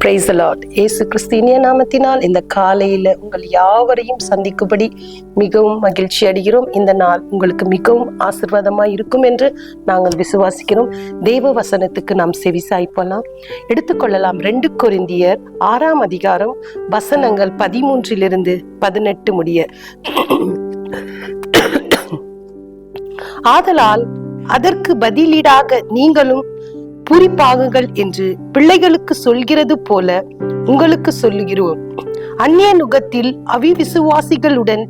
Praise the Lord. இயேசு கிறிஸ்துவின் நாமத்தினால் இந்த காலையில உங்கள் யாவரையும் சந்திக்கும்படி மிகவும் மகிழ்ச்சி அடைகிறோம். இந்த நாள் உங்களுக்கு மிகவும் ஆசீர்வாதமாய் இருக்கும் என்று நாங்கள் விசுவாசிக்கிறோம். தேவ வசனத்துக்கு நாம் செவிசாய்ப்பலாம். எடுத்துக்கொள்ளலாம். 2 கொரிந்தியர் 6ஆம் அதிகாரம் வசனங்கள் 13-18 முடிய. ஆதலால் அதற்கு பதிலீடாக நீங்களும் பூரிப்பாகுங்கள் என்று பிள்ளைகளுக்கு சொல்கிறது போல உங்களுக்கு சொல்லுகிறோம். அந்நிய நுகத்தில் அவிவிசுவாசிகளுடன்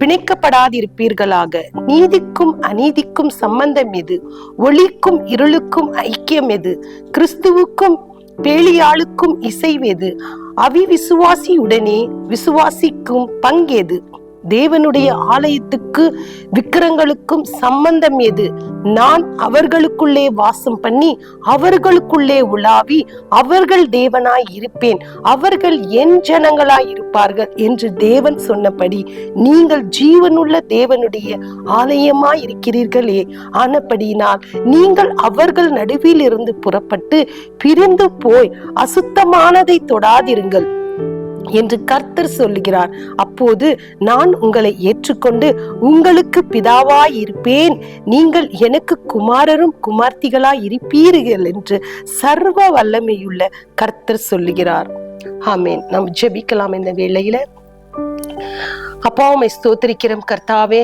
பிணைக்கப்படாதிருப்பீர்களாக. நீதிக்கும் அநீதிக்கும் சம்பந்தம் எது? ஒளிக்கும் இருளுக்கும் ஐக்கியம் எது? கிறிஸ்துவுக்கும் பேலியாளுக்கும் இசைவெது? அவிவிசுவாசியுடனே விசுவாசிக்கும் பங்கேது? தேவனுடைய ஆலயத்துக்கு விக்கிரங்களுக்கும் சம்பந்தம் எது? நான் அவர்களுக்குள்ளே வாசம் பண்ணி அவர்களுக்குள்ளே உலாவி அவர்கள் தேவனாய் இருப்பேன், அவர்கள் என் ஜனங்களாய் இருப்பார்கள் என்று தேவன் சொன்னபடி நீங்கள் ஜீவனுள்ள தேவனுடைய ஆலயமாய் இருக்கிறீர்களே. ஆனபடியினால் நீங்கள் அவர்கள் நடுவில் இருந்து புறப்பட்டு பிரிந்து போய் அசுத்தமானதை தொடாதிருங்கள் என்று கர்த்தர் சொல்லுகிறார். அப்போது நான் உங்களை ஏற்றுக்கொண்டு உங்களுக்கு பிதாவாய் இருப்பேன், நீங்கள் எனக்கு குமாரரும் குமார்த்திகளாய் இருப்பீர்கள் என்று சர்வ வல்லமையுள்ள கர்த்தர் சொல்லுகிறார். ஆமேன். நாம் ஜெபிக்கலாம். இந்த வேளையில அப்பா உம்மை ஸ்தோத்திரிக்கிறோம் கர்த்தாவே.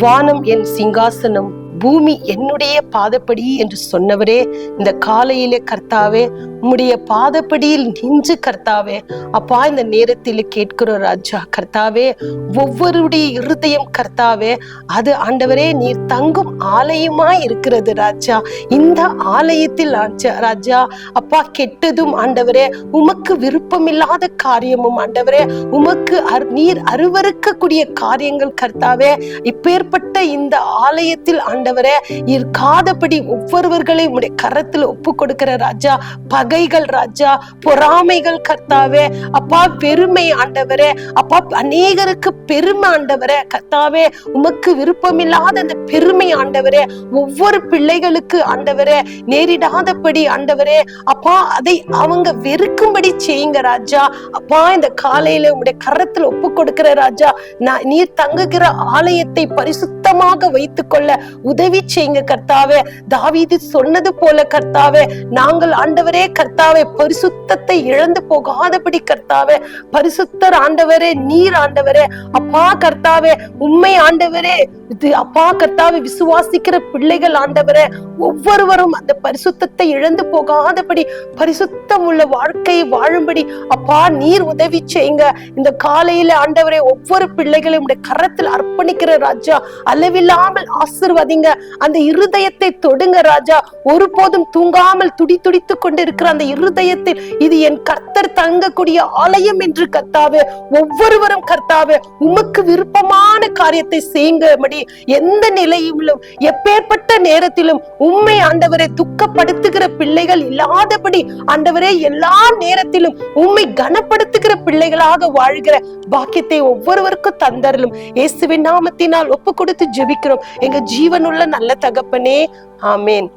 வானம் என் சிங்காசனம், பூமி என்னுடைய பாதப்படி என்று சொன்னவரே, இந்த காலையிலே கர்த்தாவே உம்முடைய பாதப்படியில் நின்று கர்த்தாவே அப்பா இந்த நேரத்தில் கேட்கிறோம் ராஜா. கர்த்தாவே ஒவ்வொருடைய இருதயம் கர்த்தாவே அது ஆண்டவரே நீர் தங்கும் ஆலயமாய் இருக்கிறது ராஜா. இந்த ஆலயத்தில் ராஜா அப்பா கெட்டதும் ஆண்டவரே உமக்கு விருப்பமில்லாத காரியமும் ஆண்டவரே உமக்கு நீர் அருவருக்கக்கூடிய காரியங்கள் கர்த்தாவே இப்பேற்பட்ட இந்த ஆலயத்தில் ஆண்டவரே இருக்காதபடி ஒவ்வொருவர்களை உம்முடைய கரத்தில் ஒப்பு கொடுக்கிற ராஜா. பகைகள் ராஜா, பொறாமைகள் கர்த்தாவே அப்பா, பெருமை ஆண்டவரே அப்பா, அநேகருக்கு பெருமை ஆண்டவரே கர்த்தாவே உமக்கு விருப்பமில்லாத அந்த பெருமை ஆண்டவரே ஒவ்வொரு பிள்ளைகளுக்கு ஆண்டவரே நேரிடாதபடி ஆண்டவரே அப்பா அதை அவங்க வெறுக்கும்படி செய்யுங்க ராஜா. அப்பா இந்த காலையில உம்முடைய கரத்தில் ஒப்பு கொடுக்கிற ராஜா, நீர் தங்குகிற ஆலயத்தை பரிசுத்தமாக வைத்துக் கொள்ள உதவி செய்யுங்க கர்த்தாவே. தாவீது சொன்னது போல கர்த்தாவே நாங்கள் ஆண்டவரே கர்த்தாவே பரிசுத்தத்தை இழந்து போகாதபடி கர்த்தாவே பரிசுத்தர் ஆண்டவரே நீர் ஆண்டவரே அப்பா கர்த்தாவே உண்மை ஆண்டவரே அப்பா கர்த்தாவே விசுவாசிக்கிற பிள்ளைகள் ஆண்டவரே ஒவ்வொருவரும் அந்த பரிசுத்தத்தை இழந்து போகாதபடி பரிசுத்தம் உள்ள வாழ்க்கையை வாழும்படி அப்பா நீர் உதவி செய்யுங்க. இந்த காலையில ஆண்டவரே ஒவ்வொரு பிள்ளைகளையும் கரத்தில் அர்ப்பணிக்கிற ராஜா. அளவில்லாமல் ஆசீர்வதிங்க. அந்த இருதயத்தை தொடுங்க ராஜா. ஒருபோதும் தூங்காமல் துடித்துடித்துக் கொண்டு இருக்கிற அந்த இருதயத்தில் இது என் கர்த்தர் தங்கக்கூடிய ஆலயம் என்று கர்த்தாவே ஒவ்வொருவரும் கர்த்தாவே உமக்கு விருப்பமான காரியத்தை செய்யுங்கபடி எந்த நிலையிலும் எப்பேற்பட்ட நேரத்திலும் உம்மை ஆண்டவரை துக்கப்படுத்துகிற பிள்ளைகள் இல்லாதபடி ஆண்டவரே எல்லா நேரத்திலும் உம்மை கனப்படுத்துகிற பிள்ளைகளாக வாழ்கிற பாக்கியத்தை ஒவ்வொருவருக்கும் தந்தரலும் இயேசுவின் நாமத்தினால் ஒப்பு கொடுத்து ஜெபிக்கிறோம் எங்க ஜீவனுள்ள நல்ல தகப்பனே. ஆமேன்.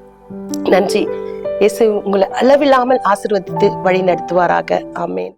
நன்றி. இயேசு உங்களை அளவில்லாமல் ஆசீர்வதித்து வழி நடத்துவாராக. ஆமேன்.